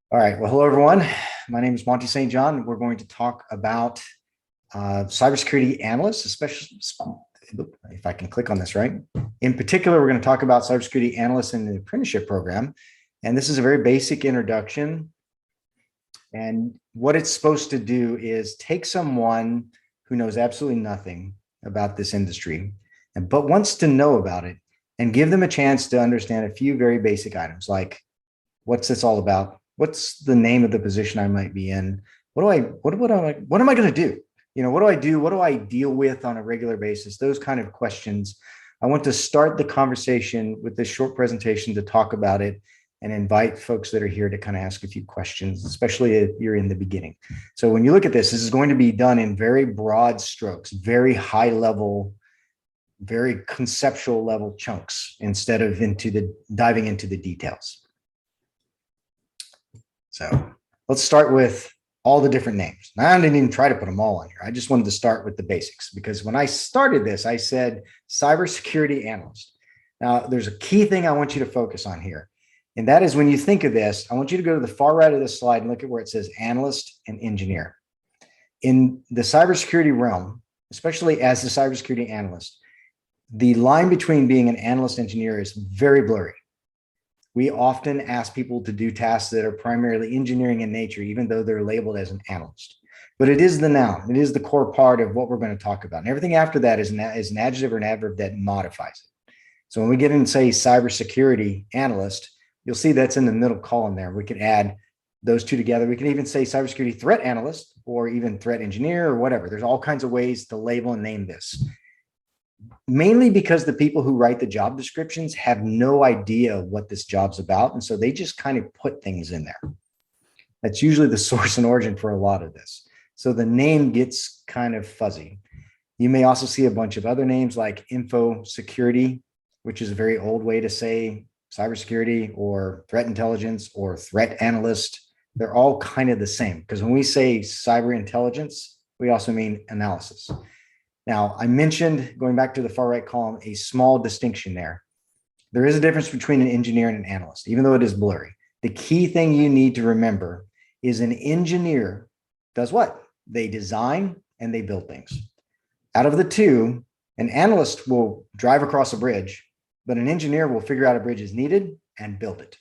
All right. Well, hello, everyone. My name is Monty St. John. We're going to talk about cybersecurity analysts, especially if I can click on this right. In particular, we're going to talk about cybersecurity analysts in the apprenticeship program. And this is a very basic introduction. And what it's supposed to do is take someone who knows absolutely nothing about this industry, but wants to know about it and give them a chance to understand a few very basic items like what's this all about? What's the name of the position I might be in? What am I going to do? What do I do? What do I deal with on a regular basis? Those kind of questions. I want to start the conversation with this short presentation to talk about it and invite folks that are here to kind of ask a few questions, especially if you're in the beginning. So when you look at this is going to be done in very broad strokes, very high level, very conceptual level chunks instead of diving into the details. So let's start with all the different names. Now, I didn't even try to put them all on here. I just wanted to start with the basics because when I started this, I said cybersecurity analyst. Now, there's a key thing I want you to focus on here. And that is when you think of this, I want you to go to the far right of this slide and look at where it says analyst and engineer. In the cybersecurity realm, especially as the cybersecurity analyst, the line between being an analyst engineer is very blurry. We often ask people to do tasks that are primarily engineering in nature, even though they're labeled as an analyst. But it is the noun. It is the core part of what we're going to talk about. And everything after that is an adjective or an adverb that modifies it. So when we get into, say, cybersecurity analyst, you'll see that's in the middle column there. We could add those two together. We can even say cybersecurity threat analyst or even threat engineer or whatever. There's all kinds of ways to label and name this. Mainly because the people who write the job descriptions have no idea what this job's about. And so they just kind of put things in there. That's usually the source and origin for a lot of this. So the name gets kind of fuzzy. You may also see a bunch of other names like info security, which is a very old way to say cybersecurity, or threat intelligence or threat analyst. They're all kind of the same because when we say cyber intelligence, we also mean analysis. Now, I mentioned, going back to the far right column, a small distinction there. There is a difference between an engineer and an analyst, even though it is blurry. The key thing you need to remember is an engineer does what? They design and they build things. Out of the two, an analyst will drive across a bridge, but an engineer will figure out a bridge is needed and build it.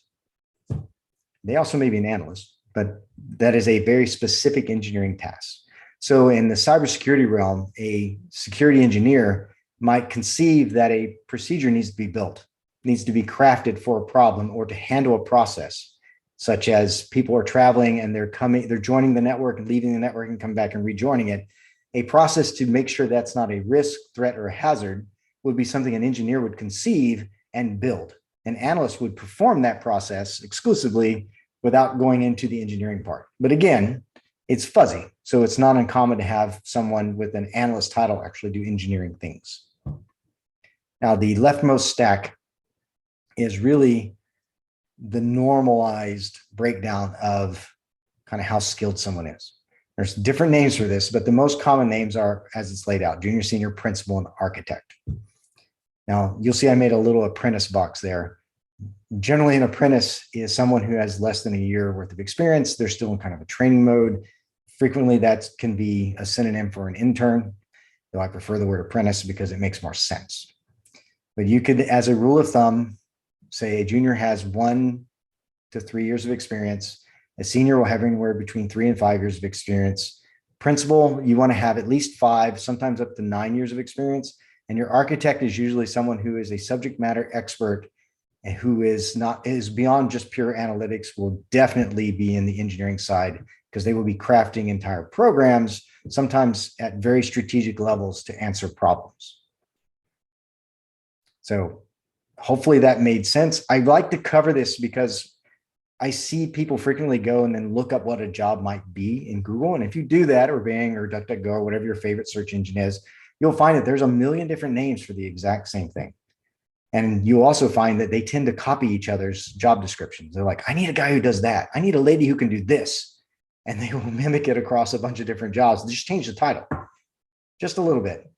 They also may be an analyst, but that is a very specific engineering task. So in the cybersecurity realm, a security engineer might conceive that a procedure needs to be built, needs to be crafted for a problem or to handle a process, such as people are traveling and they're joining the network and leaving the network and come back and rejoining it. A process to make sure that's not a risk, threat, or a hazard would be something an engineer would conceive and build. An analyst would perform that process exclusively without going into the engineering part. But again, it's fuzzy. So it's not uncommon to have someone with an analyst title actually do engineering things. Now, the leftmost stack is really the normalized breakdown of kind of how skilled someone is. There's different names for this, but the most common names are as it's laid out: junior, senior, principal, and architect. Now, you'll see I made a little apprentice box there. Generally, an apprentice is someone who has less than a year worth of experience. They're still in kind of a training mode. Frequently, that can be a synonym for an intern, though I prefer the word apprentice because it makes more sense. But you could, as a rule of thumb, say a junior has 1 to 3 years of experience. A senior will have anywhere between 3 and 5 years of experience. Principal, you want to have at least 5, sometimes up to 9 years of experience. And your architect is usually someone who is a subject matter expert and who is beyond just pure analytics, will definitely be in the engineering side because they will be crafting entire programs, sometimes at very strategic levels to answer problems. So hopefully that made sense. I like to cover this because I see people frequently go and then look up what a job might be in Google. And if you do that, or Bing or DuckDuckGo or whatever your favorite search engine is, you'll find that there's a million different names for the exact same thing. And you'll also find that they tend to copy each other's job descriptions. They're like, I need a guy who does that. I need a lady who can do this. And they will mimic it across a bunch of different jobs. They just change the title just a little bit.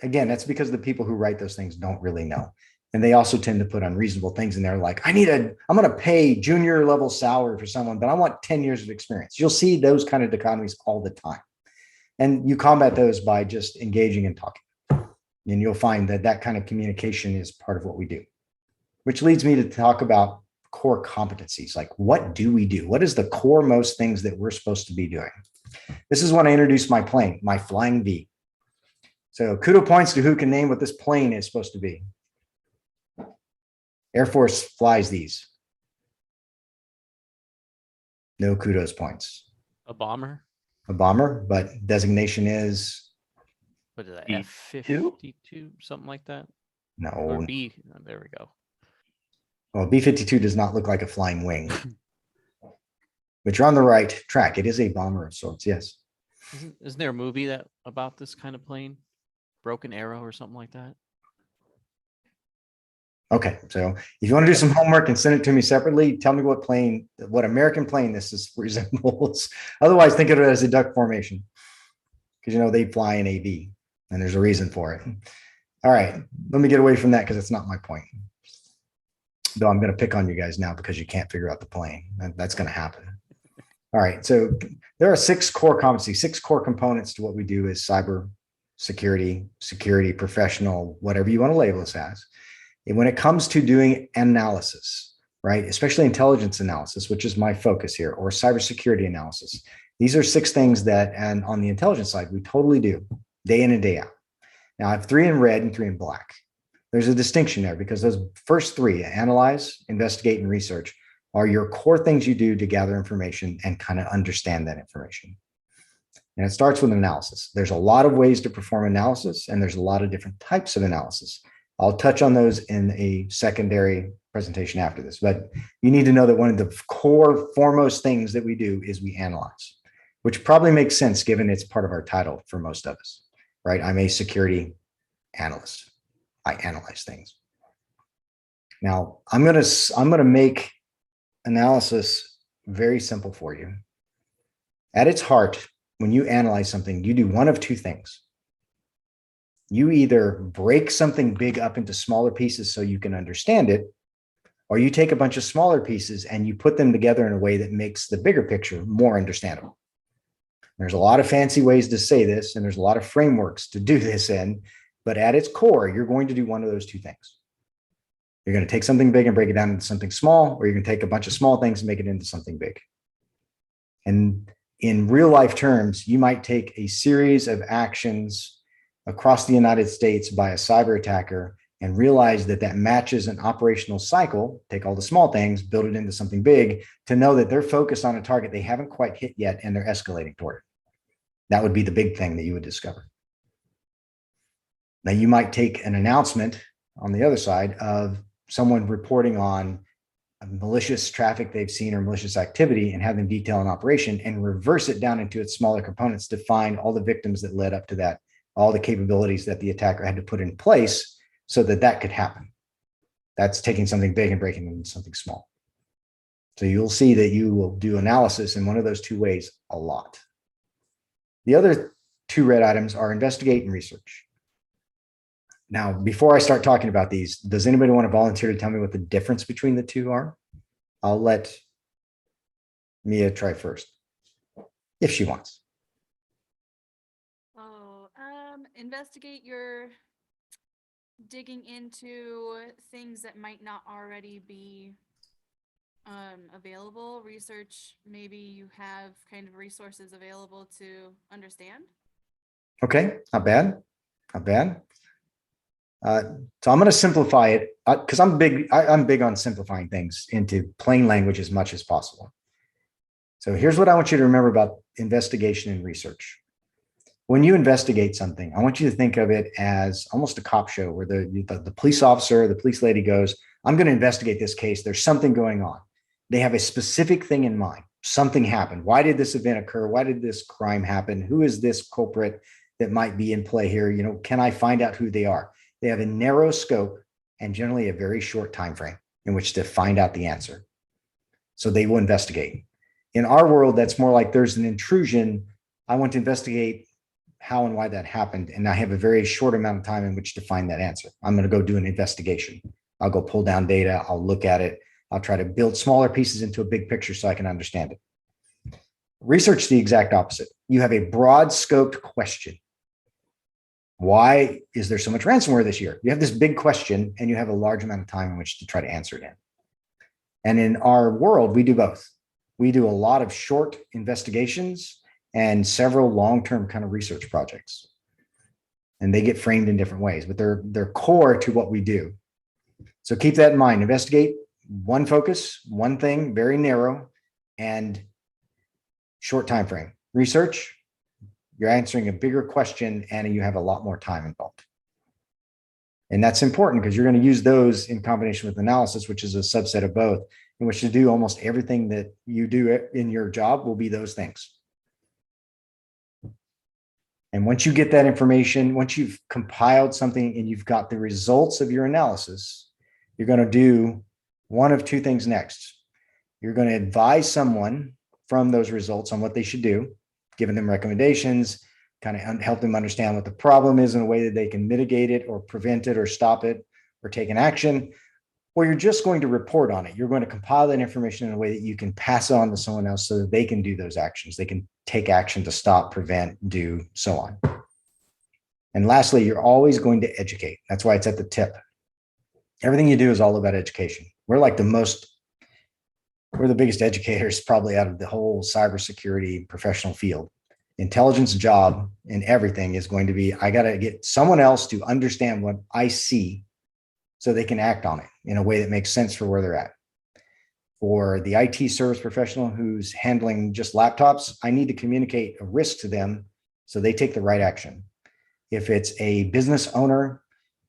Again, that's because the people who write those things don't really know. And they also tend to put unreasonable things in there like, I'm going to pay junior level salary for someone, but I want 10 years of experience. You'll see those kind of dichotomies all the time. And you combat those by just engaging and talking. And you'll find that that kind of communication is part of what we do, which leads me to talk about core competencies. Like, what do we do? What is the core most things that we're supposed to be doing? This is when I introduced my plane, my flying V. So kudo points to who can name what this plane is supposed to be. Air Force flies these. No kudos points. A bomber? A bomber, but designation is? What is that, F-52? Something like that? No. Or B, there we go. Well, B-52 does not look like a flying wing. But you're on the right track. It is a bomber of sorts, yes. Isn't there a movie about this kind of plane? Broken Arrow or something like that? Okay, so if you want to do some homework and send it to me separately, tell me what American plane this resembles. Otherwise, think of it as a duck formation, because they fly in AV, and there's a reason for it. All right, let me get away from that because it's not my point. Though I'm going to pick on you guys now because you can't figure out the plane. That's going to happen. All right, so there are 6 core competencies, 6 core components to what we do as cyber security professional, whatever you want to label us as. And when it comes to doing analysis, right, especially intelligence analysis, which is my focus here, or cybersecurity analysis, these are 6 things that, and on the intelligence side, we totally do day in and day out. Now I have 3 in red and 3 in black. There's a distinction there because those first 3, analyze, investigate, and research, are your core things you do to gather information and kind of understand that information. And it starts with analysis. There's a lot of ways to perform analysis, and there's a lot of different types of analysis. I'll touch on those in a secondary presentation after this, but you need to know that one of the core foremost things that we do is we analyze, which probably makes sense given it's part of our title for most of us, right? I'm a security analyst. I analyze things. Now, I'm gonna make analysis very simple for you. At its heart, when you analyze something, you do one of 2 things. You either break something big up into smaller pieces so you can understand it, or you take a bunch of smaller pieces and you put them together in a way that makes the bigger picture more understandable. There's a lot of fancy ways to say this, and there's a lot of frameworks to do this in, but at its core, you're going to do one of those 2 things. You're going to take something big and break it down into something small, or you're going to take a bunch of small things and make it into something big. And in real life terms, you might take a series of actions across the United States by a cyber attacker and realize that that matches an operational cycle, take all the small things, build it into something big, to know that they're focused on a target they haven't quite hit yet and they're escalating toward it. That would be the big thing that you would discover. Now, you might take an announcement on the other side of someone reporting on malicious traffic they've seen or malicious activity and have them detail an operation and reverse it down into its smaller components to find all the victims that led up to that, all the capabilities that the attacker had to put in place so that that could happen. That's taking something big and breaking it into something small. So you'll see that you will do analysis in one of those 2 ways a lot. The other 2 red items are investigate and research. Now, before I start talking about these, does anybody want to volunteer to tell me what the difference between the 2 are? I'll let Mia try first, if she wants. Investigate, you're digging into things that might not already be available. Research, maybe you have kind of resources available to understand. Okay, not bad, not bad. So I'm going to simplify it because I'm big on simplifying things into plain language as much as possible. So here's what I want you to remember about investigation and research. When you investigate something, I want you to think of it as almost a cop show where the police officer, the police lady goes, I'm going to investigate this case. There's something going on. They have a specific thing in mind. Something happened. Why did this event occur? Why did this crime happen? Who is this culprit that might be in play here? Can I find out who they are? They have a narrow scope and generally a very short time frame in which to find out the answer. So they will investigate. In our world, that's more like there's an intrusion. I want to investigate how and why that happened. And I have a very short amount of time in which to find that answer. I'm going to go do an investigation. I'll go pull down data. I'll look at it. I'll try to build smaller pieces into a big picture so I can understand it. Research the exact opposite. You have a broad scoped question. Why is there so much ransomware this year? You have this big question and you have a large amount of time in which to try to answer it in. And in our world, we do both. We do a lot of short investigations and several long-term kind of research projects. And they get framed in different ways, but they're core to what we do. So keep that in mind. Investigate one focus, one thing, very narrow and short time frame. Research, you're answering a bigger question and you have a lot more time involved. And that's important because you're going to use those in combination with analysis, which is a subset of both, in which to do almost everything that you do in your job will be those things. And once you get that information, once you've compiled something and you've got the results of your analysis, you're going to do one of two things next. You're going to advise someone from those results on what they should do, giving them recommendations, kind of help them understand what the problem is in a way that they can mitigate it or prevent it or stop it or take an action, or you're just going to report on it. You're going to compile that information in a way that you can pass on to someone else so that they can do those actions. They can take action to stop, prevent, do, so on. And lastly, you're always going to educate. That's why it's at the tip. Everything you do is all about education. We're the biggest educators probably out of the whole cybersecurity professional field. Intelligence job in everything is going to be, I got to get someone else to understand what I see so they can act on it in a way that makes sense for where they're at. For the IT service professional who's handling just laptops, I need to communicate a risk to them so they take the right action. If it's a business owner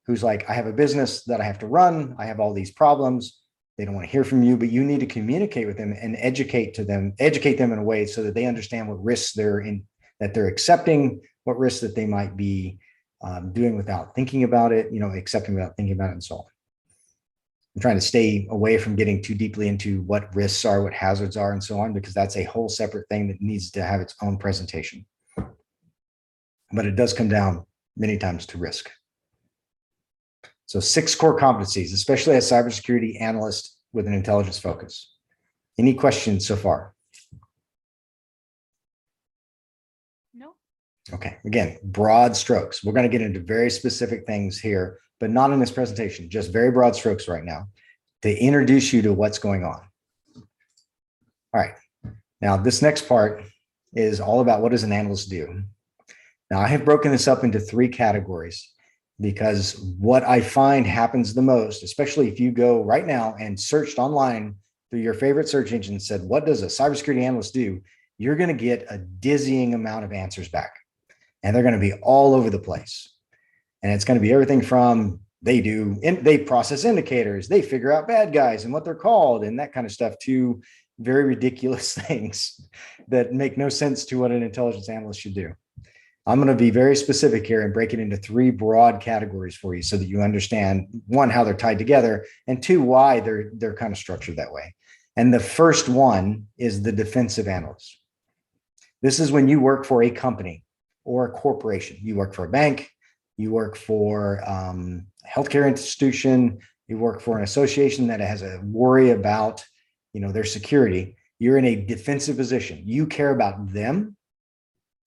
who's like, I have a business that I have to run, I have all these problems, they don't want to hear from you, but you need to communicate with them and educate them in a way so that they understand what risks that they're accepting, what risks that they might be doing without thinking about it, accepting without thinking about it, and so on. I'm trying to stay away from getting too deeply into what risks are, what hazards are, and so on, because that's a whole separate thing that needs to have its own presentation. But it does come down many times to risk. So 6 core competencies, especially as cybersecurity analyst with an intelligence focus. Any questions so far? No. Okay, again, broad strokes. We're going to get into very specific things here, but not in this presentation, just very broad strokes right now to introduce you to what's going on. All right, now this next part is all about what does an analyst do? Now I have broken this up into 3 categories because what I find happens the most, especially if you go right now and searched online through your favorite search engine and said, what does a cybersecurity analyst do? You're going to get a dizzying amount of answers back. And they're going to be all over the place. And it's going to be everything from they process indicators, they figure out bad guys and what they're called and that kind of stuff, to very ridiculous things that make no sense to what an intelligence analyst should do. I'm going to be very specific here and break it into 3 broad categories for you so that you understand, 1, how they're tied together, and 2, why they're kind of structured that way. And the first one is the defensive analyst. This is when you work for a company or a corporation. You work for a bank, you work for a healthcare institution, you work for an association that has a worry about, their security. You're in a defensive position. You care about them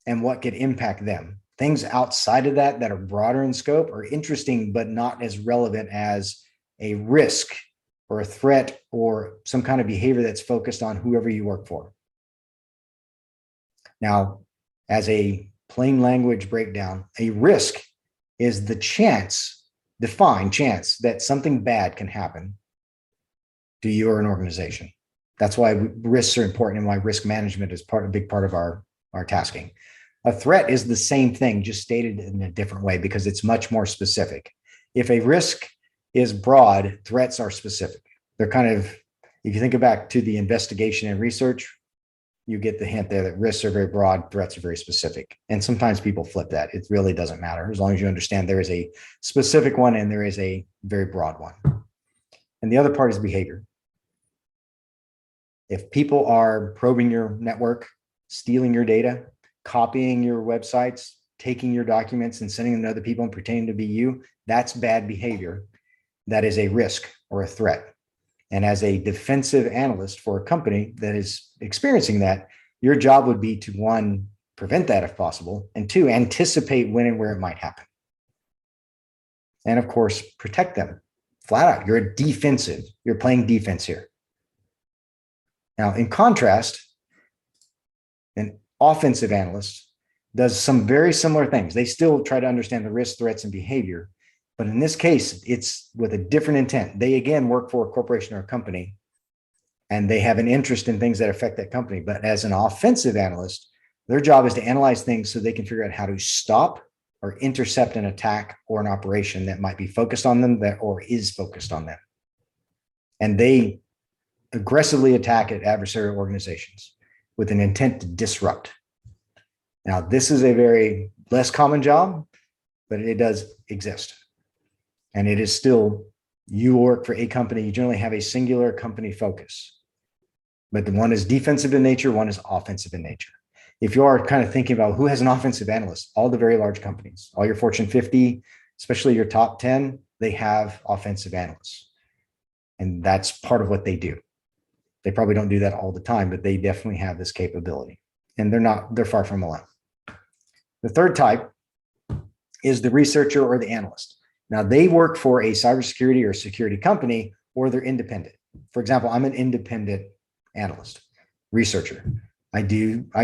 and what could impact them. Things outside of that are broader in scope are interesting, but not as relevant as a risk or a threat or some kind of behavior that's focused on whoever you work for. Now, as a plain language breakdown, a risk is the defined chance that something bad can happen to you or an organization. That's why risks are important and why risk management is a big part of our tasking. A threat is the same thing, just stated in a different way because it's much more specific. If a risk is broad, threats are specific. They're kind of, if you think back to the investigation and research, you get the hint there that risks are very broad, threats are very specific. And sometimes people flip that. It really doesn't matter as long as you understand there is a specific one and there is a very broad one. And the other part is behavior. If people are probing your network, stealing your data, copying your websites, taking your documents and sending them to other people and pretending to be you, that's bad behavior. that is a risk or a threat. And as a defensive analyst for a company that is experiencing that, your job would be to, one, prevent that if possible, and two, anticipate when and where it might happen. And of course, protect them flat out. You're a defensive, you're playing defense here. Now, in contrast, an offensive analyst does some very similar things. They still try to understand the risks, threats, and behavior. But in this case, it's with a different intent. They, again, work for a corporation or a company, and they have an interest in things that affect that company. But as an offensive analyst, their job is to analyze things so they can figure out how to stop or intercept an attack or an operation that might be focused on them or is focused on them. And they aggressively attack at adversarial organizations with an intent to disrupt. Now, this is a very less common job, but it does exist. And it is still, you work for a company, you generally have a singular company focus. But the one is defensive in nature, one is offensive in nature. If you are kind of thinking about who has an offensive analyst, all the very large companies, all your Fortune 50, especially your top 10, they have offensive analysts. And that's part of what they do. They probably don't do that all the time, but they definitely have this capability. And they're far from alone. The third type is the researcher or the analyst. Now, they work for a cybersecurity or security company, or they're independent. For example, I'm an independent analyst, researcher. I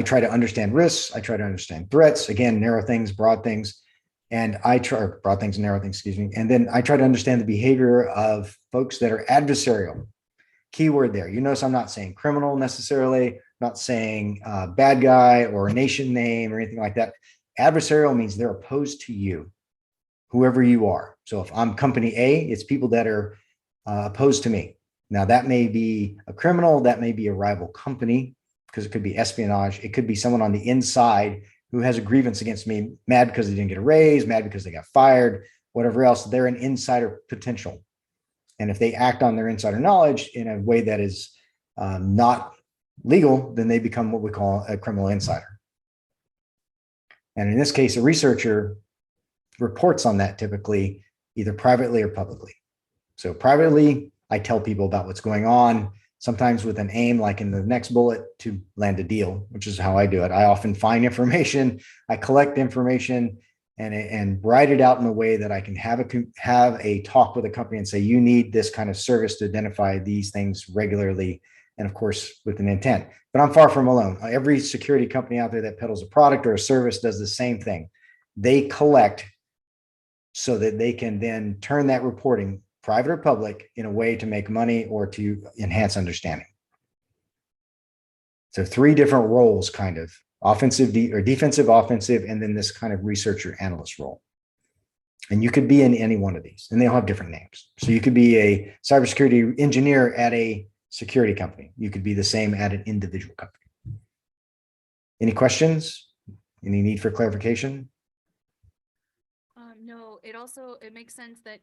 try to understand risks. I try to understand threats, again, narrow things, broad things. And broad things and narrow things, excuse me. And then I try to understand the behavior of folks that are adversarial. Keyword there. You notice I'm not saying criminal necessarily, not saying bad guy or nation name or anything like that. Adversarial means they're opposed to you, whoever you are. So if I'm company A, it's people that are opposed to me. Now, that may be a criminal, that may be a rival company, because it could be espionage. It could be someone on the inside who has a grievance against me, mad because they didn't get a raise, mad because they got fired, whatever else. They're an insider potential. And if they act on their insider knowledge in a way that is not legal, then they become what we call a criminal insider. And in this case, a researcher reports on that typically either privately or publicly. So privately, I tell people about what's going on, sometimes with an aim, like in the next bullet, to land a deal, which is how I do it. I often find information, I collect information, and write it out in a way that I can have a talk with a company and say, you need this kind of service to identify these things regularly, and of course, with an intent. But I'm far from alone. Every security company out there that peddles a product or a service does the same thing. They collect so that they can then turn that reporting, private or public, in a way to make money or to enhance understanding. So 3 different roles, kind of offensive or defensive, offensive, and then this kind of researcher analyst role. And you could be in any one of these, and they all have different names. So you could be a cybersecurity engineer at a security company. You could be the same at an individual company. Any questions? Any need for clarification? No, it makes sense that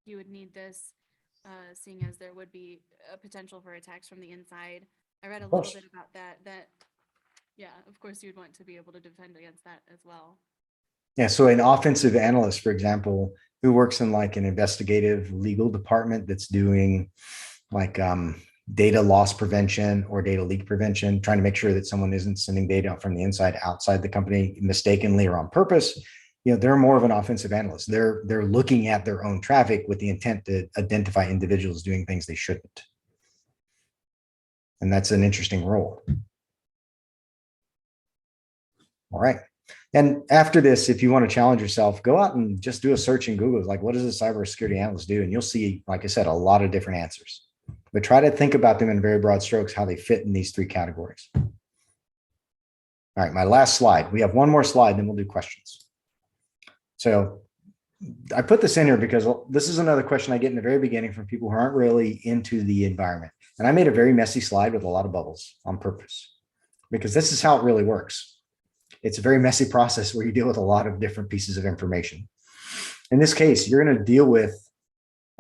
you would need this, seeing as there would be a potential for attacks from the inside. I read a little bit about that, yeah, of course you'd want to be able to defend against that as well. Yeah, so an offensive analyst, for example, who works in like an investigative legal department that's doing like data loss prevention or data leak prevention, trying to make sure that someone isn't sending data from the inside outside the company mistakenly or on purpose. You know, they're more of an offensive analyst. They're looking at their own traffic with the intent to identify individuals doing things they shouldn't. And that's an interesting role. All right. And after this, if you want to challenge yourself, go out and just do a search in Google. Like, what does a cybersecurity analyst do? And you'll see, like I said, a lot of different answers. But try to think about them in very broad strokes, how they fit in these 3 categories. All right, my last slide. We have one more slide, then we'll do questions. So I put this in here because this is another question I get in the very beginning from people who aren't really into the environment. And I made a very messy slide with a lot of bubbles on purpose, because this is how it really works. It's a very messy process where you deal with a lot of different pieces of information. In this case, you're going to deal with,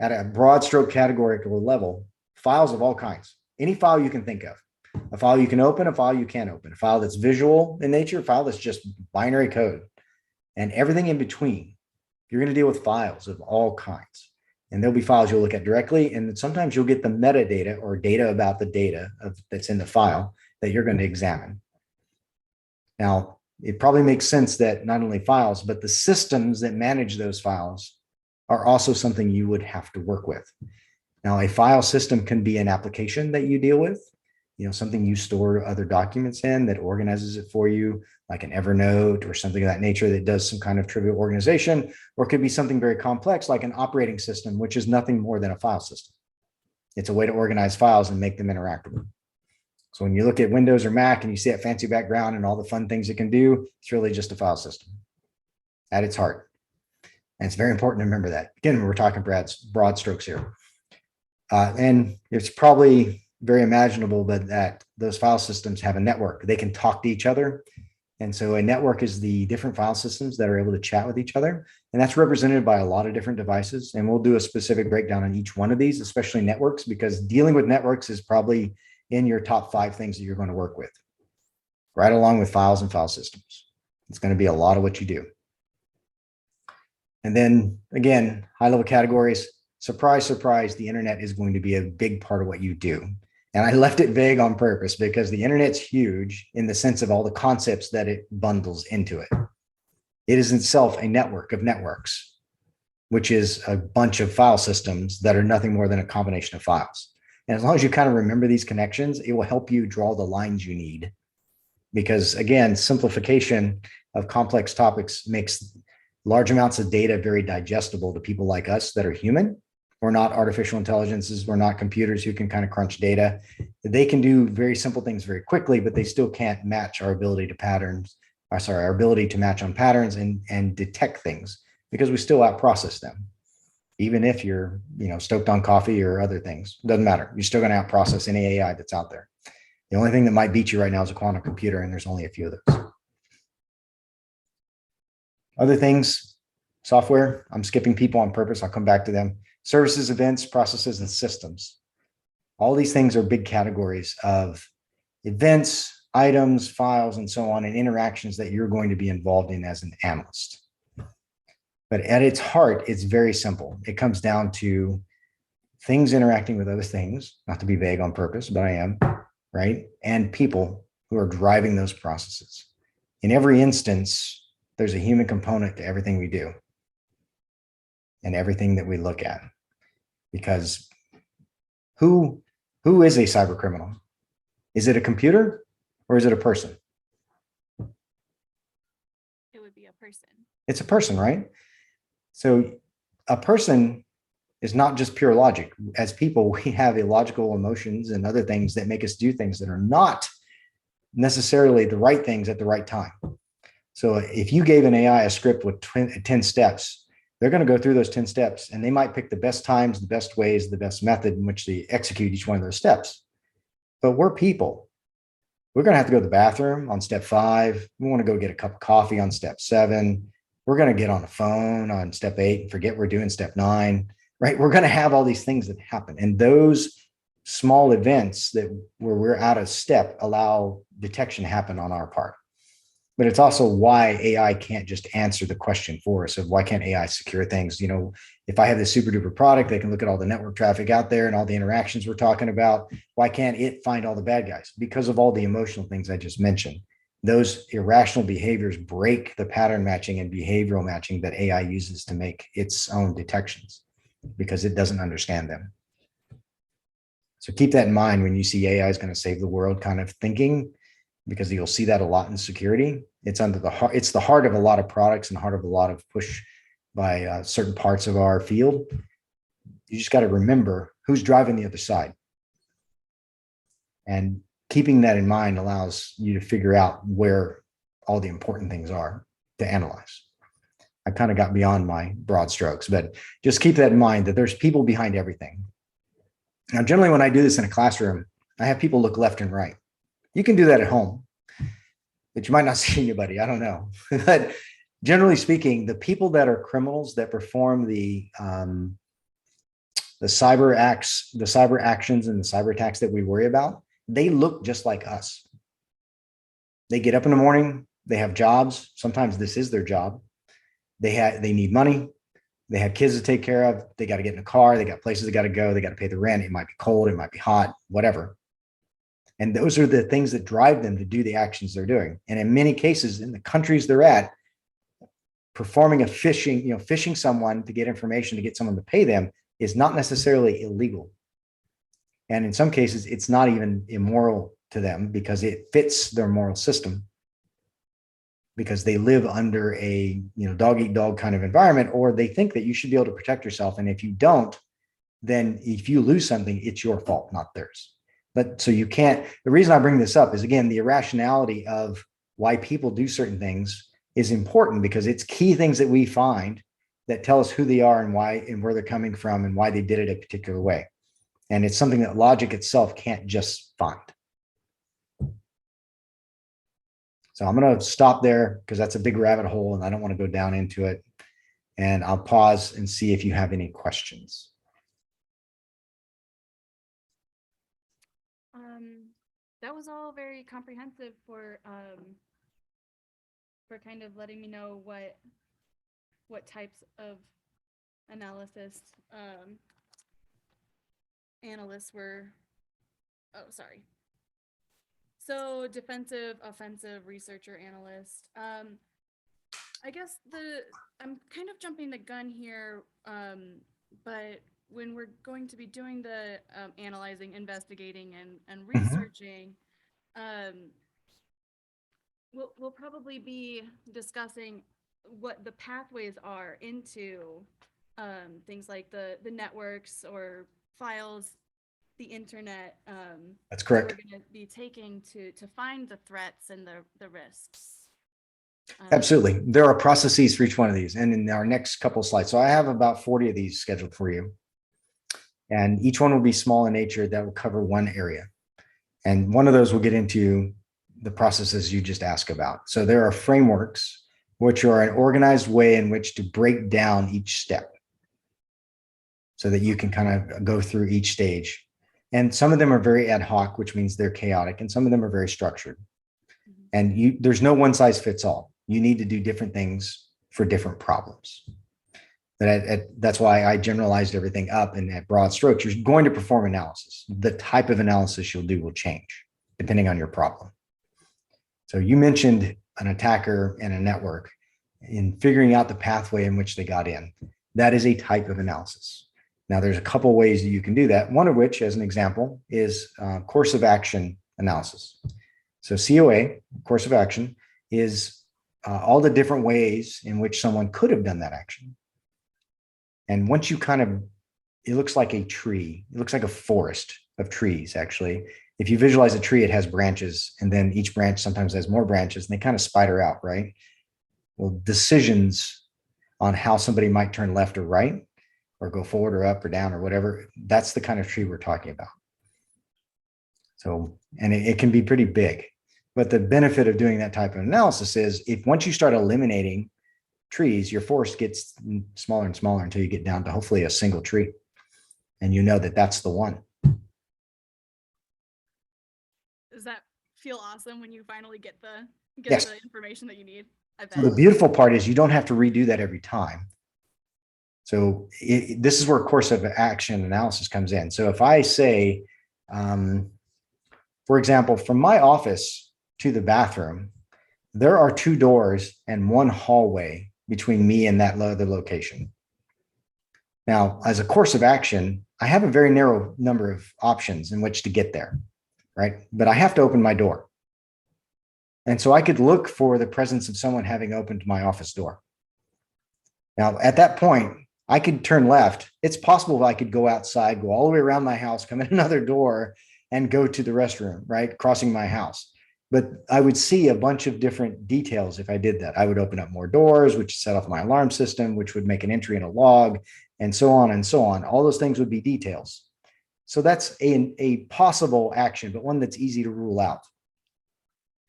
at a broad stroke categorical level, files of all kinds. Any file you can think of. A file you can open, a file you can't open, a file that's visual in nature, a file that's just binary code, and everything in between. You're going to deal with files of all kinds. And there'll be files you'll look at directly. And sometimes you'll get the metadata or data about the data that's in the file that you're going to examine. Now, it probably makes sense that not only files, but the systems that manage those files are also something you would have to work with. Now, a file system can be an application that you deal with, something you store other documents in that organizes it for you, like an Evernote or something of that nature that does some kind of trivial organization, or it could be something very complex like an operating system, which is nothing more than a file system. It's a way to organize files and make them interactable. So when you look at Windows or Mac and you see that fancy background and all the fun things it can do, it's really just a file system at its heart. And it's very important to remember that. Again, we're talking broad strokes here. And it's probably very imaginable, but that those file systems have a network. They can talk to each other. And so a network is the different file systems that are able to chat with each other. And that's represented by a lot of different devices. And we'll do a specific breakdown on each one of these, especially networks, because dealing with networks is probably in your top 5 things that you're going to work with, right along with files and file systems. It's going to be a lot of what you do. And then again, high-level categories. Surprise, surprise, the internet is going to be a big part of what you do. And I left it vague on purpose because the internet's huge in the sense of all the concepts that it bundles into it. It is itself a network of networks, which is a bunch of file systems that are nothing more than a combination of files. And as long as you kind of remember these connections, it will help you draw the lines you need. Because again, simplification of complex topics makes large amounts of data very digestible to people like us that are human. We're not artificial intelligences. We're not computers who can kind of crunch data. They can do very simple things very quickly, but they still can't match our ability to our ability to match on patterns and detect things because we still outprocess them. Even if you're, stoked on coffee or other things, doesn't matter. You're still going to outprocess any AI that's out there. The only thing that might beat you right now is a quantum computer, and there's only a few of those. Other things, software, I'm skipping people on purpose. I'll come back to them. Services, events, processes, and systems. All these things are big categories of events, items, files, and so on, and interactions that you're going to be involved in as an analyst. But at its heart, it's very simple. It comes down to things interacting with other things, not to be vague on purpose, but I am, right? And people who are driving those processes. In every instance, there's a human component to everything we do and everything that we look at. Because who is a cyber criminal? Is it a computer or is it a person? It would be a person. It's a person, right? So a person is not just pure logic. As people, we have illogical emotions and other things that make us do things that are not necessarily the right things at the right time. So if you gave an AI a script with 10 steps, they're going to go through those 10 steps and they might pick the best times, the best ways, the best method in which they execute each one of those steps. But we're people. We're going to have to go to the bathroom on step 5. We want to go get a cup of coffee on step 7. We're going to get on the phone on step 8 and forget we're doing step 9, right? We're going to have all these things that happen. And those small events where we're out of step allow detection to happen on our part. But it's also why AI can't just answer the question for us of why can't AI secure things? If I have this super duper product, they can look at all the network traffic out there and all the interactions we're talking about. Why can't it find all the bad guys? Because of all the emotional things I just mentioned. Those irrational behaviors break the pattern matching and behavioral matching that AI uses to make its own detections because it doesn't understand them. So keep that in mind when you see AI is going to save the world kind of thinking, because you'll see that a lot in security. It's the heart of a lot of products and the heart of a lot of push by certain parts of our field. You just got to remember who's driving the other side. And keeping that in mind allows you to figure out where all the important things are to analyze. I kind of got beyond my broad strokes, but just keep that in mind that there's people behind everything. Now, generally, when I do this in a classroom, I have people look left and right. You can do that at home, but you might not see anybody. I don't know. But generally speaking, the people that are criminals that perform the cyber acts, the cyber actions and the cyber attacks that we worry about, they look just like us. They get up in the morning, they have jobs. Sometimes this is their job. They need money. They have kids to take care of. They got to get in a car. They got places they got to go. They got to pay the rent. It might be cold. It might be hot, whatever. And those are the things that drive them to do the actions they're doing. And in many cases, in the countries they're at, performing a phishing, phishing someone to get information to get someone to pay them is not necessarily illegal. And in some cases, it's not even immoral to them because it fits their moral system, because they live under a dog eat dog kind of environment, or they think that you should be able to protect yourself. And if you don't, then if you lose something, it's your fault, not theirs. But so you can't, the reason I bring this up is, again, the irrationality of why people do certain things is important, because it's key things that we find that tell us who they are and why and where they're coming from and why they did it a particular way. And it's something that logic itself can't just find. So I'm going to stop there because that's a big rabbit hole and I don't want to go down into it. And I'll pause and see if you have any questions. That was all very comprehensive for kind of letting me know what types of analysis analysts were. Oh, sorry. So defensive, offensive, researcher, analyst. I guess I'm kind of jumping the gun here, but when we're going to be doing the analyzing, investigating, and researching, we'll probably be discussing what the pathways are into things like the networks or files, the internet. That's correct. That we're going to be taking to find the threats and the risks. Absolutely. There are processes for each one of these. And in our next couple of slides, so I have about 40 of these scheduled for you. And each one will be small in nature that will cover one area. And one of those will get into the processes you just asked about. So there are frameworks, which are an organized way in which to break down each step so that you can kind of go through each stage. And some of them are very ad hoc, which means they're chaotic, and some of them are very structured. And there's no one size fits all. You need to do different things for different problems. That's why I generalized everything up and at broad strokes. You're going to perform analysis. The type of analysis you'll do will change depending on your problem. So you mentioned an attacker and a network in figuring out the pathway in which they got in. That is a type of analysis. Now, there's a couple ways that you can do that. One of which, as an example, is course of action analysis. So COA, course of action, is all the different ways in which someone could have done that action. And once you it looks like a tree. It looks like a forest of trees, actually. If you visualize a tree, it has branches, and then each branch sometimes has more branches, and they kind of spider out, right? Well, decisions on how somebody might turn left or right, or go forward or up or down or whatever, that's the kind of tree we're talking about. So, and it can be pretty big. But the benefit of doing that type of analysis is once you start eliminating trees, your forest gets smaller and smaller until you get down to hopefully a single tree. And you know that that's the one. Does that feel awesome when you finally get Yes. the information that you need? I bet. So the beautiful part is you don't have to redo that every time. So this is where course of action analysis comes in. So if I say, for example, from my office to the bathroom, there are 2 doors and 1 hallway between me and that other location. Now, as a course of action, I have a very narrow number of options in which to get there, right? But I have to open my door. And so I could look for the presence of someone having opened my office door. Now, at that point, I could turn left. It's possible I could go outside, go all the way around my house, come in another door, and go to the restroom, right? Crossing my house. But I would see a bunch of different details if I did that. I would open up more doors, which set off my alarm system, which would make an entry in a log, and so on and so on. All those things would be details. So that's a possible action, but one that's easy to rule out.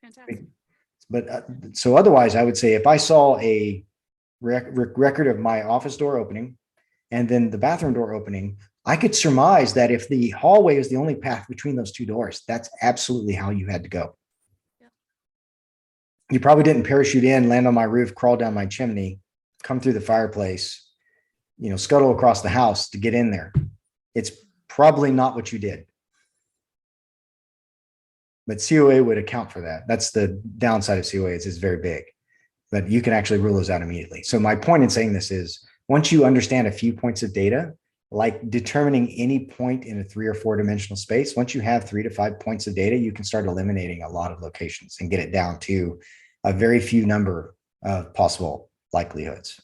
Fantastic. But so otherwise, I would say if I saw a record of my office door opening and then the bathroom door opening, I could surmise that if the hallway is the only path between those 2 doors, that's absolutely how you had to go. You probably didn't parachute in, land on my roof, crawl down my chimney, come through the fireplace, scuttle across the house to get in there. It's probably not what you did. But COA would account for that. That's the downside of COA. It's very big, but you can actually rule those out immediately. So my point in saying this is once you understand a few points of data, like determining any point in a 3 or 4 dimensional space, once you have 3 to 5 points of data, you can start eliminating a lot of locations and get it down to a very few number of possible likelihoods.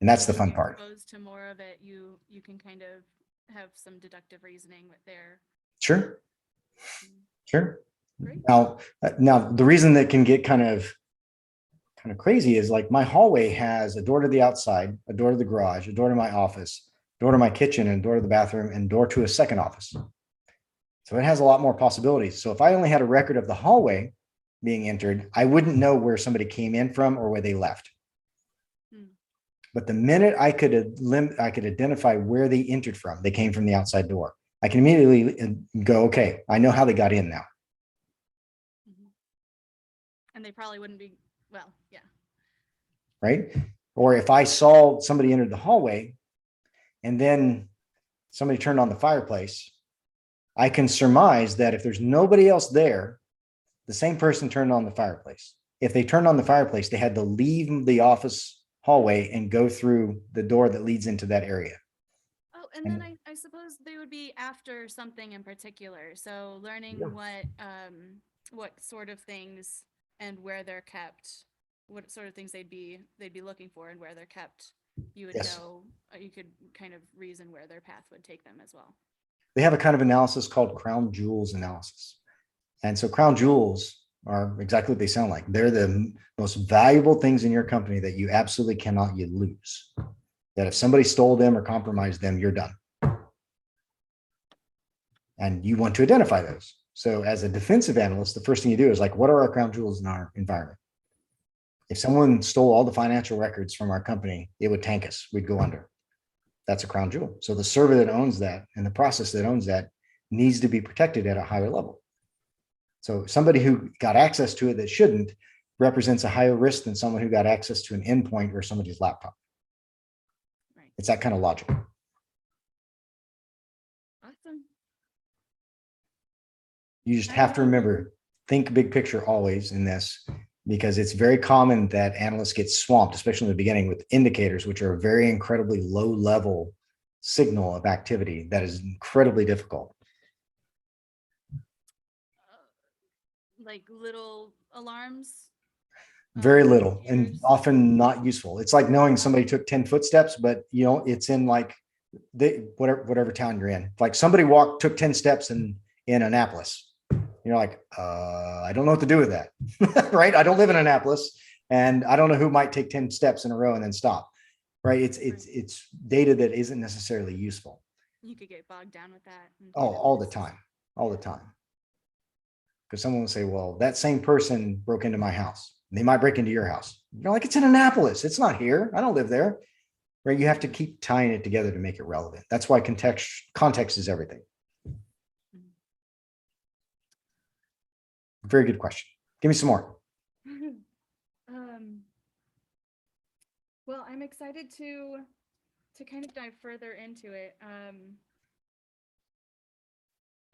And that's the fun part. Opposed to more of it, you can kind of have some deductive reasoning with there. Sure. Sure. Great. Now the reason that can get kind of crazy is like my hallway has a door to the outside, a door to the garage, a door to my office, door to my kitchen, and door to the bathroom, and door to a second office. So it has a lot more possibilities. So if I only had a record of the hallway being entered, I wouldn't know where somebody came in from or where they left. But the minute I could identify where they entered from, they came from the outside door, I can immediately go, okay, I know how they got in now. And they probably wouldn't be, well, yeah. Right? Or if I saw somebody entered the hallway and then somebody turned on the fireplace, I can surmise that if there's nobody else there, the same person turned on the fireplace. If they turned on the fireplace, they had to leave the office hallway and go through the door that leads into that area. Oh, and then I suppose they would be after something in particular. So learning what sort of things and where they're kept, what sort of things they'd be looking for and where they're kept, you would know, you could kind of reason where their path would take them as well. They have a kind of analysis called crown jewels analysis. And so crown jewels are exactly what they sound like. They're the most valuable things in your company that you absolutely cannot lose. That if somebody stole them or compromised them, you're done. And you want to identify those. So as a defensive analyst, the first thing you do is like, what are our crown jewels in our environment? If someone stole all the financial records from our company, it would tank us. We'd go under. That's a crown jewel. So the server that owns that and the process that owns that needs to be protected at a higher level. So somebody who got access to it that shouldn't represents a higher risk than someone who got access to an endpoint or somebody's laptop. Right. It's that kind of logic. Awesome. You just have to remember, think big picture always in this, because it's very common that analysts get swamped, especially in the beginning, with indicators, which are a very incredibly low level signal of activity that is incredibly difficult. Like little alarms? Very little and often not useful. It's like knowing somebody took 10 footsteps, but it's in like whatever town you're in. Like somebody took 10 steps in Annapolis. You're like, I don't know what to do with that. Right? I don't live in Annapolis and I don't know who might take 10 steps in a row and then stop. Right? It's data that isn't necessarily useful. You could get bogged down with that. Oh, all the time. All the time. Because someone will say, well, that same person broke into my house. They might break into your house. You're like, it's in Annapolis. It's not here. I don't live there. Right? You have to keep tying it together to make it relevant. That's why context is everything. Very good question. Give me some more. Well, I'm excited to kind of dive further into it.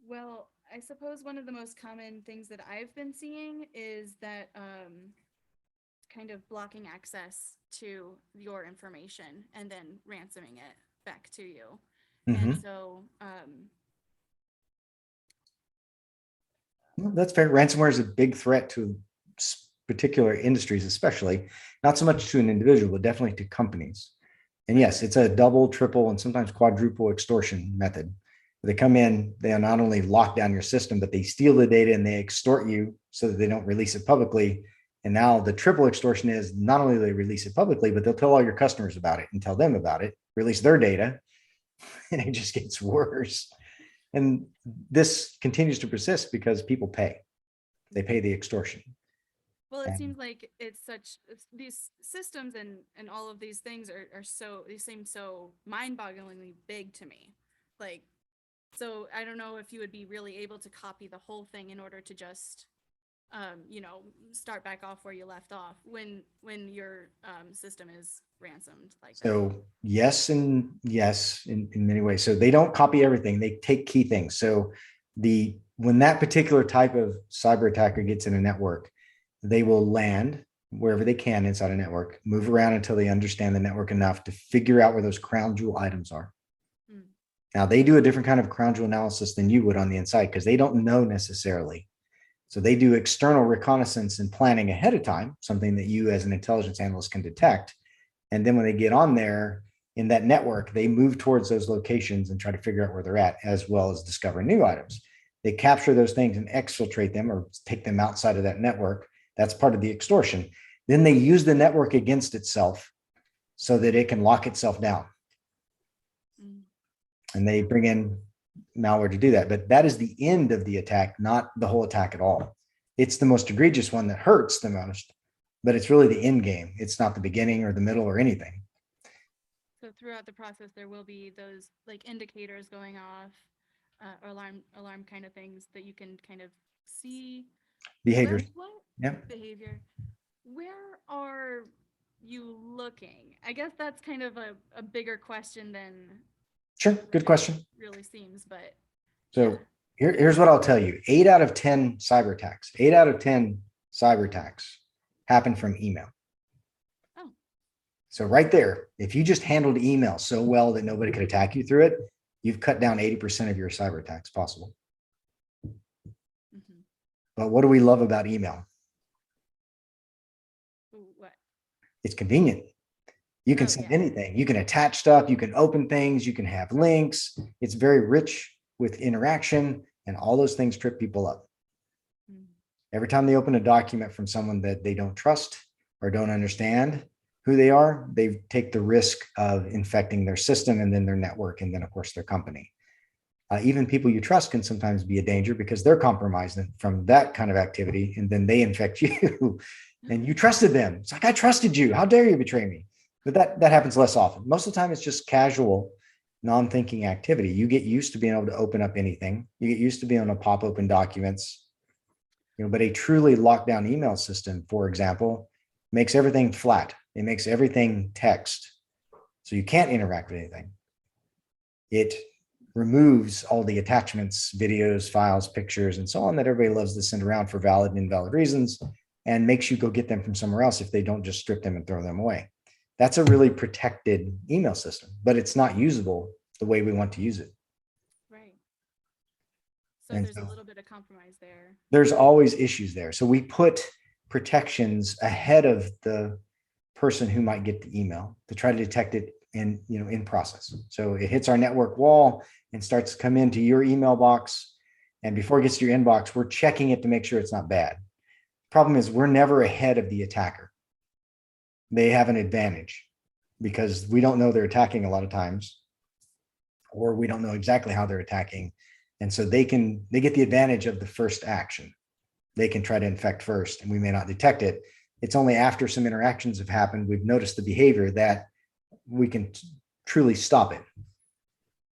Well, I suppose one of the most common things that I've been seeing is that kind of blocking access to your information and then ransoming it back to you. And so that's fair. Ransomware is a big threat to particular industries, especially not so much to an individual, but definitely to companies. And yes, it's a double, triple, and sometimes quadruple extortion method. They come in, they not only lock down your system, but they steal the data and they extort you so that they don't release it publicly. And now the triple extortion is not only do they release it publicly, but they'll tell all your customers about it and tell them about it, release their data, and it just gets worse. And this continues to persist because people pay. They pay the extortion. Well, it seems like these systems and all of these things they seem so mind-bogglingly big to me. Like, so I don't know if you would be really able to copy the whole thing in order to just you know, start back off where you left off when your system is ransomed like that. So yes, and yes, in many ways. So they don't copy everything. They take key things. So when that particular type of cyber attacker gets in a network, they will land wherever they can inside a network, move around until they understand the network enough to figure out where those crown jewel items are. Mm. Now they do a different kind of crown jewel analysis than you would on the inside because they don't know necessarily. So they do external reconnaissance and planning ahead of time, something that you as an intelligence analyst can detect. And then when they get on there in that network, they move towards those locations and try to figure out where they're at, as well as discover new items. They capture those things and exfiltrate them or take them outside of that network. That's part of the extortion. Then they use the network against itself so that it can lock itself down. Mm. And they bring in malware to do that. But that is the end of the attack, not the whole attack at all. It's the most egregious one that hurts the most, but it's really the end game. It's not the beginning or the middle or anything. So throughout the process, there will be those like indicators going off, or alarm kind of things that you can kind of see. Behaviors. What Yeah. behavior? Where are you looking? I guess that's kind of a bigger question than Sure. Good question. really seems, but So here's what I'll tell you. 8 out of 10 cyber attacks, 8 out of 10 cyber attacks happen from email. Oh. So right there, if you just handled email so well that nobody could attack you through it, you've cut down 80% of your cyber attacks possible. Mm-hmm. But what do we love about email? What? It's convenient. You can send anything. You can attach stuff. You can open things. You can have links. It's very rich with interaction, and all those things trip people up. Mm. Every time they open a document from someone that they don't trust or don't understand who they are, they take the risk of infecting their system and then their network, and then of course their company. Even people you trust can sometimes be a danger because they're compromised from that kind of activity, and then they infect you and you trusted them. It's like, I trusted you. How dare you betray me? But that happens less often. Most of the time, it's just casual, non-thinking activity. You get used to being able to open up anything. You get used to being able to pop open documents. But a truly locked down email system, for example, makes everything flat. It makes everything text. So you can't interact with anything. It removes all the attachments, videos, files, pictures, and so on that everybody loves to send around for valid and invalid reasons, and makes you go get them from somewhere else if they don't just strip them and throw them away. That's a really protected email system, but it's not usable the way we want to use it. Right. So there's a little bit of compromise there. There's always issues there. So we put protections ahead of the person who might get the email to try to detect it in process. So it hits our network wall and starts to come into your email box. And before it gets to your inbox, we're checking it to make sure it's not bad. Problem is, we're never ahead of the attacker. They have an advantage because we don't know they're attacking a lot of times, or we don't know exactly how they're attacking. And so they get the advantage of the first action. They can try to infect first, and we may not detect it. It's only after some interactions have happened, we've noticed the behavior, that we can truly stop it.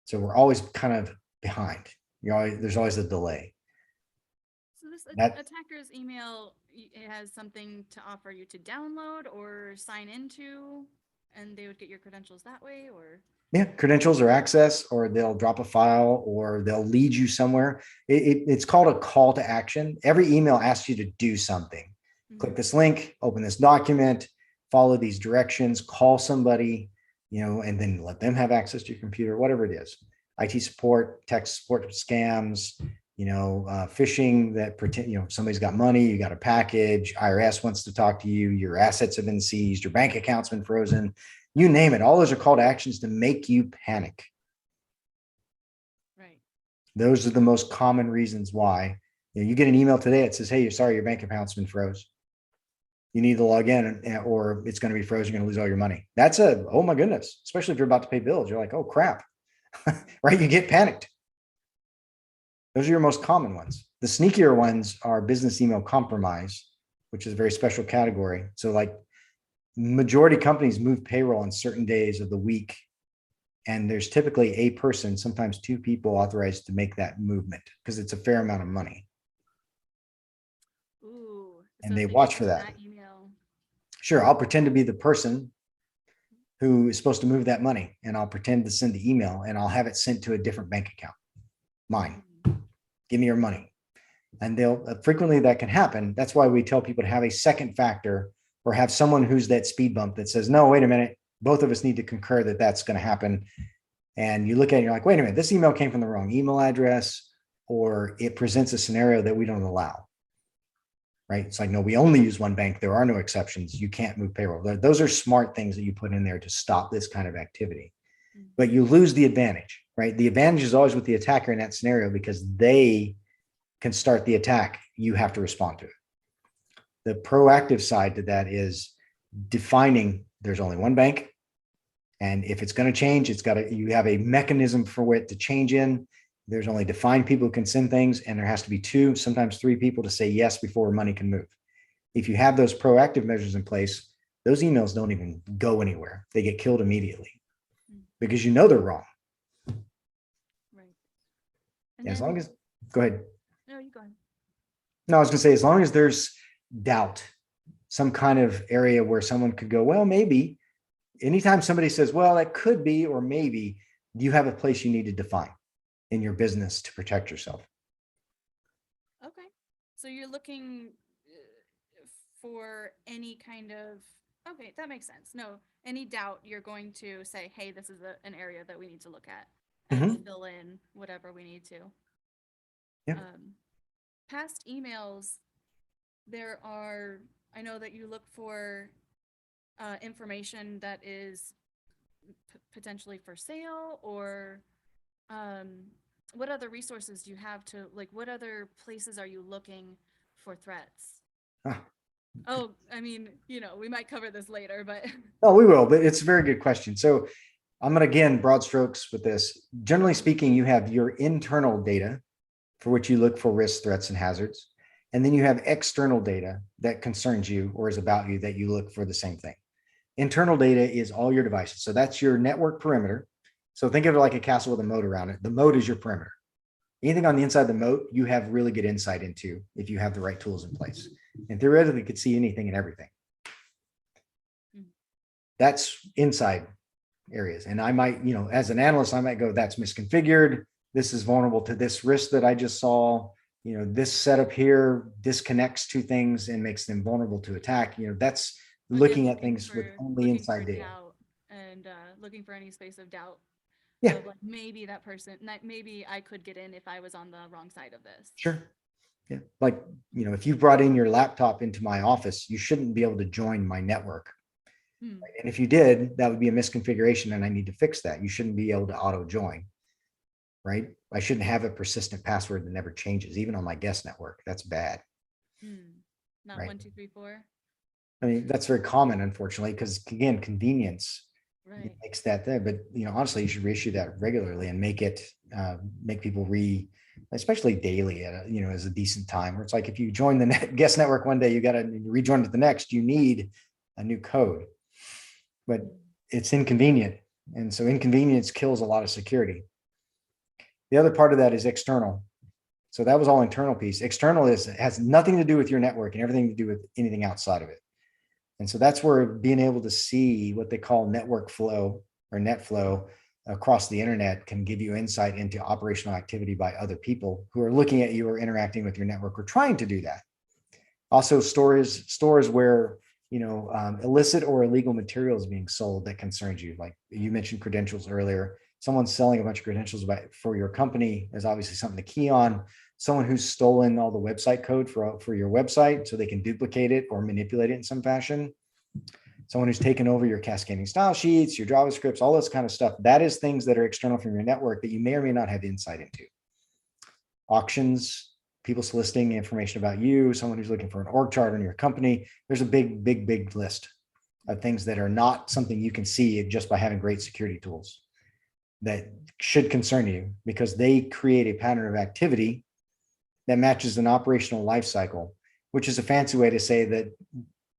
So we're always kind of behind. There's always a delay. So this attacker's email, it has something to offer you to download or sign into, and they would get your credentials that way, or? Yeah, credentials or access, or they'll drop a file, or they'll lead you somewhere. It's called a call to action. Every email asks you to do something. Mm-hmm. Click this link, open this document, follow these directions, call somebody, and then let them have access to your computer, whatever it is. IT support, tech support, scams, phishing that pretend, somebody's got money, you got a package, IRS wants to talk to you, your assets have been seized, your bank account's been frozen, you name it. All those are call to actions to make you panic. Right. Those are the most common reasons why. You get an email today that says, hey, sorry, your bank account's been froze. You need to log in, or it's going to be frozen. You're going to lose all your money. That's oh my goodness, especially if you're about to pay bills. You're like, oh crap, right? You get panicked. Those are your most common ones. The sneakier ones are business email compromise, which is a very special category. So like majority companies move payroll on certain days of the week, and there's typically a person, sometimes two people authorized to make that movement because it's a fair amount of money. Ooh. And So they if they watch get for to that. email. Sure, I'll pretend to be the person who is supposed to move that money, and I'll pretend to send the email, and I'll have it sent to a different bank account. Mine. Give me your money. And they'll frequently that can happen. That's why we tell people to have a second factor, or have someone who's that speed bump that says, no, wait a minute, both of us need to concur that that's going to happen. And you look at it and you're like, wait a minute, this email came from the wrong email address, or it presents a scenario that we don't allow. Right? It's like, no, we only use one bank. There are no exceptions. You can't move payroll. Those are smart things that you put in there to stop this kind of activity. But you lose the advantage, right? The advantage is always with the attacker in that scenario, because they can start the attack. You have to respond to it. The proactive side to that is defining there's only one bank. And if it's going to change, you have a mechanism for it to change in. There's only defined people who can send things, and there has to be 2, sometimes 3 people to say yes before money can move. If you have those proactive measures in place, those emails don't even go anywhere. They get killed immediately because you know they're wrong. Right. And As then, long as, go ahead. no, you go ahead. No, I was going to say, as long as there's doubt, some kind of area where someone could go, well, maybe. Anytime somebody says, well, that could be, or maybe, you have a place you need to define in your business to protect yourself. Okay. So you're looking for any kind of, okay, that makes sense. No, any doubt, you're going to say, hey, this is an area that we need to look at, and fill in whatever we need to. Yeah. Past emails, I know that you look for information that is potentially for sale, or what other resources do you have to, like, what other places are you looking for threats? Oh, I mean, we might cover this later, but Oh, we will, but it's a very good question. So I'm going to, again, broad strokes with this. Generally speaking, you have your internal data for which you look for risks, threats, and hazards. And then you have external data that concerns you or is about you that you look for the same thing. Internal data is all your devices. So that's your network perimeter. So think of it like a castle with a moat around it. The moat is your perimeter. Anything on the inside of the moat, you have really good insight into if you have the right tools in place. And theoretically, you could see anything and everything. That's inside areas. And I might, as an analyst, I might go, that's misconfigured. This is vulnerable to this risk that I just saw. This setup here disconnects 2 things and makes them vulnerable to attack. That's looking at things with only inside data. And looking for any space of doubt. Yeah. Of like, maybe that person, maybe I could get in if I was on the wrong side of this. Sure. Yeah. Like, if you brought in your laptop into my office, you shouldn't be able to join my network. And if you did, that would be a misconfiguration, and I need to fix that. You shouldn't be able to auto join, right? I shouldn't have a persistent password that never changes, even on my guest network. That's bad. Not right? 1, 2, 3, 4. I mean, that's very common, unfortunately, because again, convenience makes that there. But honestly, you should reissue that regularly and make people especially daily at as a decent time. Where it's like, if you join the guest network one day, you got to rejoin it the next. You need a new code, but it's inconvenient, and so inconvenience kills a lot of security. The other part of that is external. So that was all internal piece. External has nothing to do with your network and everything to do with anything outside of it. And so that's where being able to see what they call network flow or net flow across the internet can give you insight into operational activity by other people who are looking at you or interacting with your network or trying to do that. Also, stores where illicit or illegal materials being sold that concerns you. Like you mentioned credentials earlier. Someone's selling a bunch of credentials for your company is obviously something to key on. Someone who's stolen all the website code for your website so they can duplicate it or manipulate it in some fashion. Someone who's taken over your cascading style sheets, your JavaScripts, all this kind of stuff. That is things that are external from your network that you may or may not have insight into. Auctions, people soliciting information about you, someone who's looking for an org chart on your company. There's a big, big, big list of things that are not something you can see just by having great security tools that should concern you, because they create a pattern of activity that matches an operational life cycle, which is a fancy way to say that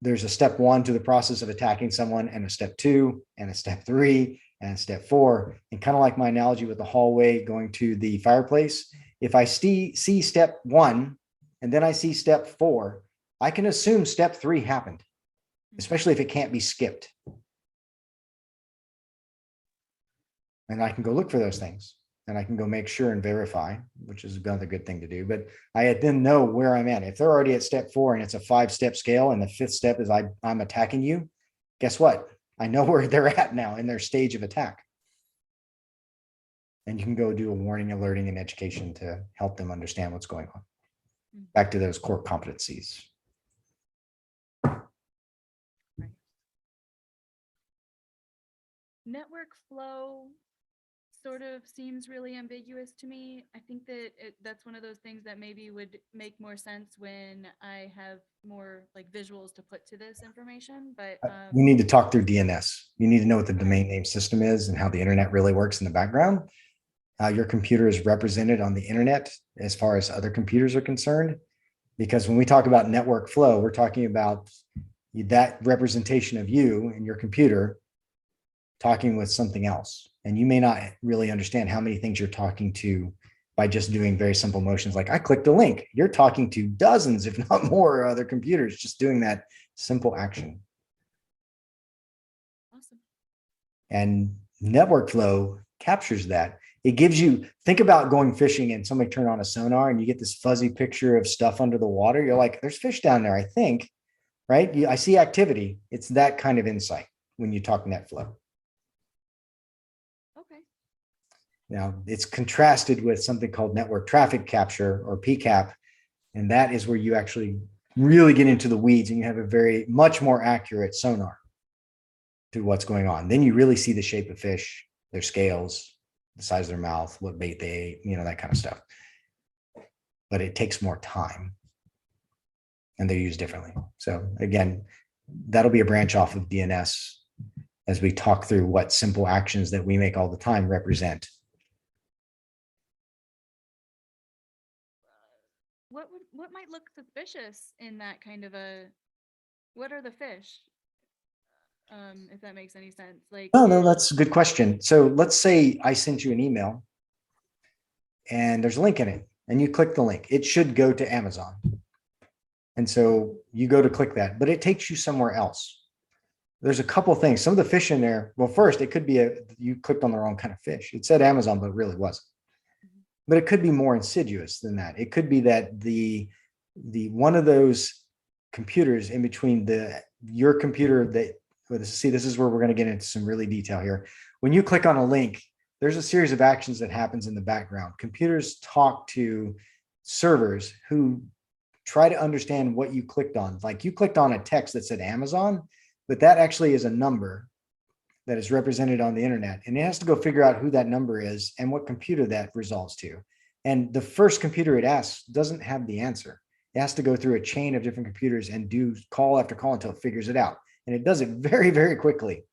there's a step 1 to the process of attacking someone, and a step 2, and a step 3, and a step 4. And kind of like my analogy with the hallway going to the fireplace, if I see step 1 and then I see step 4, I can assume step 3 happened, especially if it can't be skipped. And I can go look for those things, and I can go make sure and verify, which is another good thing to do. But I then know where I'm at. If they're already at step 4 and it's a 5-step scale, and the 5th step is I'm attacking you, guess what? I know where they're at now in their stage of attack. And you can go do a warning, alerting, and education to help them understand what's going on. Back to those core competencies. Network flow sort of seems really ambiguous to me. I think that that's one of those things that maybe would make more sense when I have more like visuals to put to this information. But We need to talk through DNS. You need to know what the domain name system is and how the internet really works in the background. Your computer is represented on the internet as far as other computers are concerned. Because when we talk about network flow, we're talking about that representation of you and your computer talking with something else. And you may not really understand how many things you're talking to by just doing very simple motions like I clicked a link. You're talking to dozens, if not more, other computers just doing that simple action. awesome. And network flow captures that. It gives you, think about going fishing and somebody turn on a sonar and you get this fuzzy picture of stuff under the water. You're like, there's fish down there, I think, right? I see activity. It's that kind of insight when you talk net flow. Okay. Now, it's contrasted with something called network traffic capture or PCAP. And that is where you actually really get into the weeds and you have a very much more accurate sonar to what's going on. Then you really see the shape of fish, their scales, the size of their mouth, what bait they ate, you know, that kind of stuff. But it takes more time and they're used differently. So again, that'll be a branch off of DNS as we talk through what simple actions that we make all the time represent. What might look suspicious in that kind of a, what are the fish? If that makes any sense. Like, No, that's a good question. So let's say I sent you an email and there's a link in it and you click the link. It should go to Amazon. And so you go to click that, but it takes you somewhere else. There's a couple of things. Some of the fish in there, well, first, it could be you clicked on the wrong kind of fish. It said Amazon, but it really wasn't. But it could be more insidious than that. It could be that the one of those computers in between your computer that, see, this is where we're going to get into some really detail here. When you click on a link, there's a series of actions that happens in the background. Computers talk to servers who try to understand what you clicked on. Like you clicked on a text that said Amazon, but that actually is a number that is represented on the internet. And it has to go figure out who that number is and what computer that resolves to. And the first computer it asks doesn't have the answer. It has to go through a chain of different computers and do call after call until it figures it out. And it does it very, very quickly.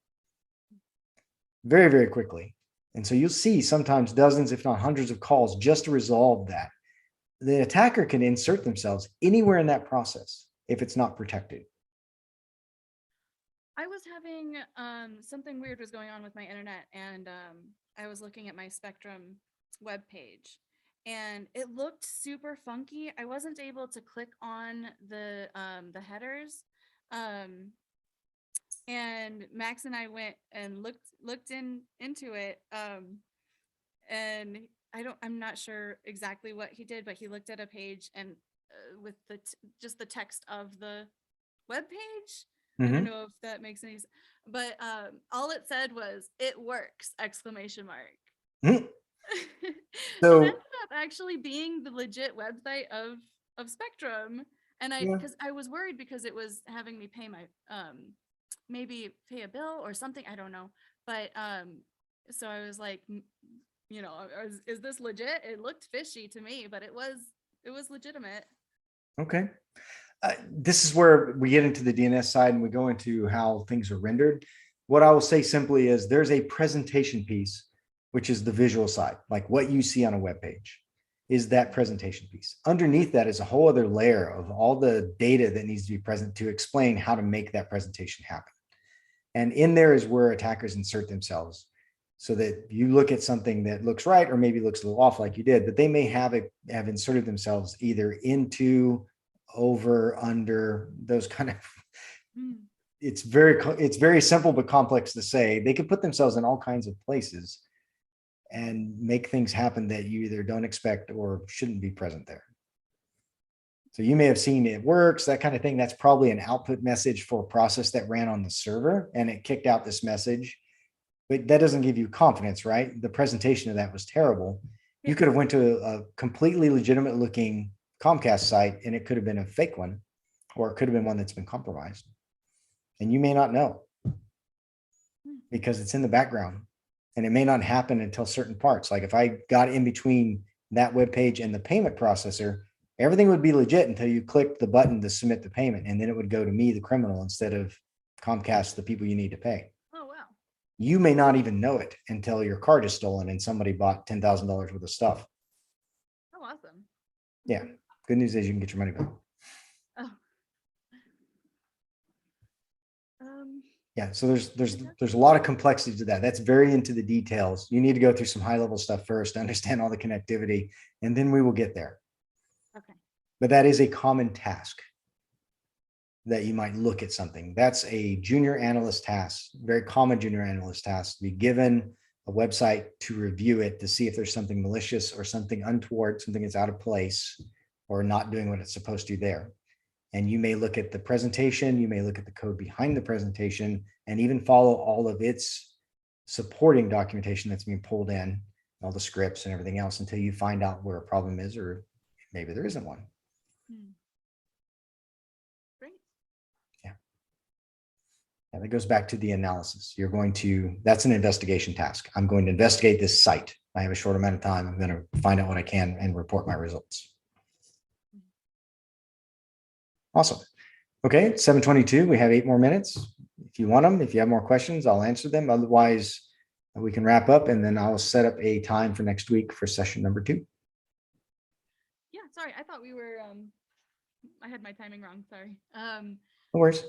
Very, very quickly. And so you'll see sometimes dozens, if not hundreds of calls just to resolve that. The attacker can insert themselves anywhere in that process if it's not protected. I was having something weird was going on with my internet, and I was looking at my Spectrum web page, and it looked super funky. I wasn't able to click on the headers, and Max and I went and looked into it, and I'm not sure exactly what he did, but he looked at a page and with just the text of the web page. I don't know if that makes any sense, but all it said was "it works!" exclamation mark. So it ended up actually being the legit website of Spectrum, and because I was worried because it was having me pay my maybe pay a bill or something, I don't know, but so I was like, you know, is this legit? It looked fishy to me, but it was legitimate. Okay. This is where we get into the DNS side and we go into how things are rendered. What I will say simply is there's a presentation piece, which is the visual side, like what you see on a web page is that presentation piece. Underneath that is a whole other layer of all the data that needs to be present to explain how to make that presentation happen. And in there is where attackers insert themselves so that you look at something that looks right or maybe looks a little off like you did, but they may have inserted themselves either into over, under, those kind of, Mm. it's very simple but complex to say. They could put themselves in all kinds of places and make things happen that you either don't expect or shouldn't be present there. So you may have seen it works, that kind of thing. That's probably an output message for a process that ran on the server and it kicked out this message. But that doesn't give you confidence, right? The presentation of that was terrible. You could have went to a completely legitimate looking Comcast site and it could have been a fake one, or it could have been one that's been compromised. And you may not know because it's in the background and it may not happen until certain parts. Like if I got in between that web page and the payment processor, everything would be legit until you click the button to submit the payment. And then it would go to me, the criminal, instead of Comcast, the people you need to pay. Oh, wow. You may not even know it until your card is stolen and somebody bought $10,000 worth of stuff. Oh, awesome. Yeah. Good news is you can get your money back. Oh. Yeah. So there's a lot of complexity to that. That's very into the details. You need to go through some high level stuff first to understand all the connectivity, and then we will get there. Okay. But that is a common task that you might look at something. That's a junior analyst task, very common junior analyst task, to be given a website to review it to see if there's something malicious or something untoward, something that's out of place or not doing what it's supposed to there. And you may look at the presentation, you may look at the code behind the presentation, and even follow all of its supporting documentation that's being pulled in, all the scripts and everything else, until you find out where a problem is, or maybe there isn't one. Great. And that goes back to the analysis. That's an investigation task. I'm going to investigate this site. I have a short amount of time. I'm going to find out what I can and report my results. Awesome. Okay, 7:22. We have 8 more minutes. If you want them, if you have more questions, I'll answer them. Otherwise, we can wrap up and then I'll set up a time for next week for session number 2. Yeah, sorry. I thought we were, I had my timing wrong. Sorry. No worries.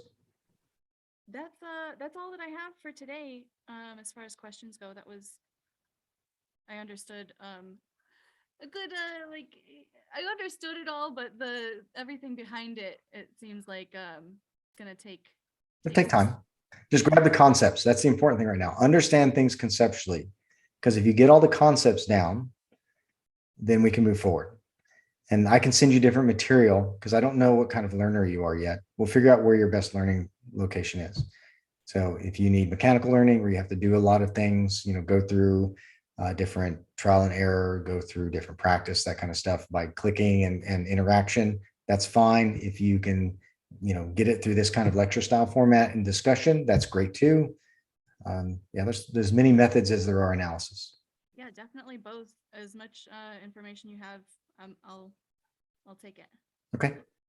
That's all that I have for today. As far as questions go, I understood, a good, I understood it all, but everything behind it seems like, gonna take Time. Just grab the concepts. That's the important thing right now. Understand things conceptually, because if you get all the concepts down, then we can move forward. And I can send you different material because I don't know what kind of learner you are yet. We'll figure out where your best learning location is. So if you need mechanical learning where you have to do a lot of things, go through different trial and error, go through different practice, that kind of stuff by clicking and interaction, that's fine. If you can, get it through this kind of lecture style format and discussion, that's great too. There's many methods as there are analysis. Yeah, definitely both. As much information you have, I'll take it. Okay.